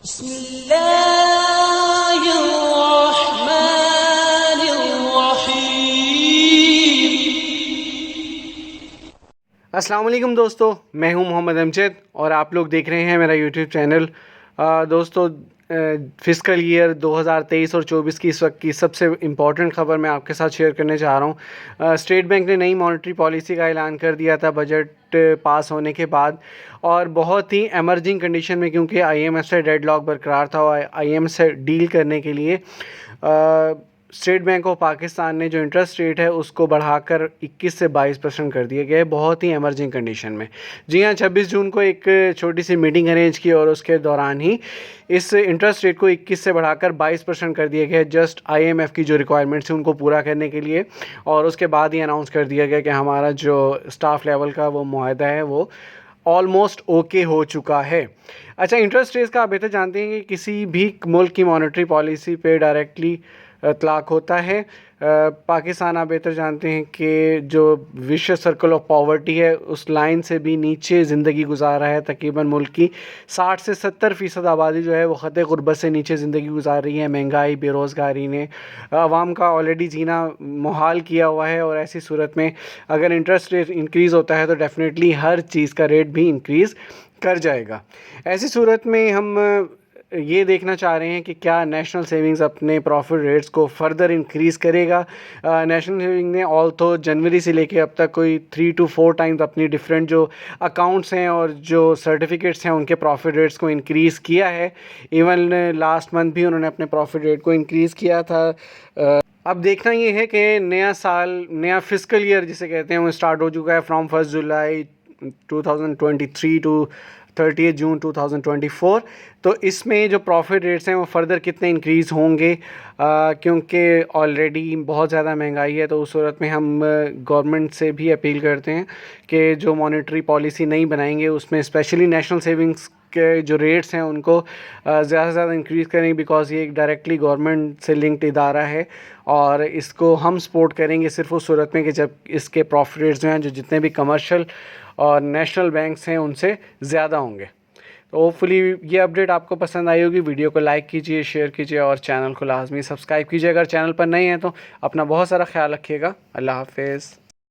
अस्सलाम वालेकुम दोस्तों, मैं हूं मोहम्मद अमजद और आप लोग देख रहे हैं मेरा यूट्यूब चैनल। दोस्तों, फ़िस्कल ईयर 2023 और 24 की इस वक्त की सबसे इम्पॉर्टेंट ख़बर मैं आपके साथ शेयर करने जा रहा हूं। स्टेट बैंक ने नई मॉनेटरी पॉलिसी का ऐलान कर दिया था बजट पास होने के बाद, और बहुत ही एमर्जिंग कंडीशन में, क्योंकि आईएमएफ से डेडलॉक बरकरार था और आईएमएफ से डील करने के लिए स्टेट बैंक ऑफ पाकिस्तान ने जो इंटरेस्ट रेट है उसको बढ़ाकर 21 से 22% कर दिया गया है, बहुत ही एमर्जिंग कंडीशन में। जी हाँ, 26 जून को एक छोटी सी मीटिंग अरेंज की और उसके दौरान ही इस इंटरेस्ट रेट को 21 से बढ़ाकर 22% कर दिया गया है, जस्ट आईएमएफ की जो रिक्वायरमेंट्स हैं उनको पूरा करने के लिए। और उसके बाद ही अनाउंस कर दिया गया कि हमारा जो स्टाफ लेवल का वो मुआहदा है वो ऑलमोस्ट ओके हो चुका है। अच्छा, इंटरेस्ट रेट का आप बेहतर जानते हैं कि किसी भी मुल्क की मॉनेटरी पॉलिसी पे डायरेक्टली इतलाक़ होता है। पाकिस्तान आप बेहतर जानते हैं कि जो विश्व सर्कल ऑफ पॉवर्टी है उस लाइन से भी नीचे ज़िंदगी गुजार रहा है। तकरीबन मुल्क की 60 से 70% आबादी जो है वो ख़त ग़ुरबत से नीचे ज़िंदगी गुजार रही है। महंगाई, बेरोज़गारी ने आवाम का ऑलरेडी जीना मुहाल किया हुआ है, और ऐसी सूरत में अगर इंटरेस्ट रेट इंक्रीज़ होता है तो डेफ़िनेटली हर चीज़ का रेट भी इंक्रीज़ कर जाएगा। ऐसी सूरत में हम ये देखना चाह रहे हैं कि क्या नेशनल सेविंग्स अपने प्रॉफिट रेट्स को फर्दर इंक्रीज़ करेगा। नेशनल सेविंग ने ऑल्थो जनवरी से लेके अब तक कोई 3 to 4 टाइम्स अपनी डिफरेंट जो अकाउंट्स हैं और जो सर्टिफिकेट्स हैं उनके प्रॉफिट रेट्स को इंक्रीज़ किया है। इवन लास्ट मंथ भी उन्होंने अपने प्रॉफिट रेट को इंक्रीज़ किया था। अब देखना ये है कि नया साल, नया फिस्कल ईयर जिसे कहते हैं वो स्टार्ट हो चुका है फ्रॉम 1 जुलाई 2023 टू 30 जून 2024। तो इसमें जो प्रॉफिट रेट्स हैं वो फर्दर कितने इंक्रीज़ होंगे, क्योंकि ऑलरेडी बहुत ज़्यादा महंगाई है। तो उस सूरत में हम गवर्नमेंट से भी अपील करते हैं कि जो मॉनेटरी पॉलिसी नहीं बनाएंगे उसमें स्पेशली नेशनल सेविंग्स के जो रेट्स हैं उनको ज़्यादा से ज़्यादा इंक्रीज़ करें, बिकॉज़ ये एक डायरेक्टली गवर्नमेंट से लिंक्ड इदारा है। और इसको हम सपोर्ट करेंगे सिर्फ उस सूरत में कि जब इसके प्रॉफिट रेट्स जो हैं, जो जितने भी कमर्शियल और नेशनल बैंक्स हैं उनसे ज़्यादा होंगे। तो होपफुली ये अपडेट आपको पसंद आई होगी। वीडियो को लाइक कीजिए, शेयर कीजिए और चैनल को लाजमी सब्सक्राइब कीजिए अगर चैनल पर नए हैं तो। अपना बहुत सारा ख्याल रखिएगा। अल्लाह हाफिज़।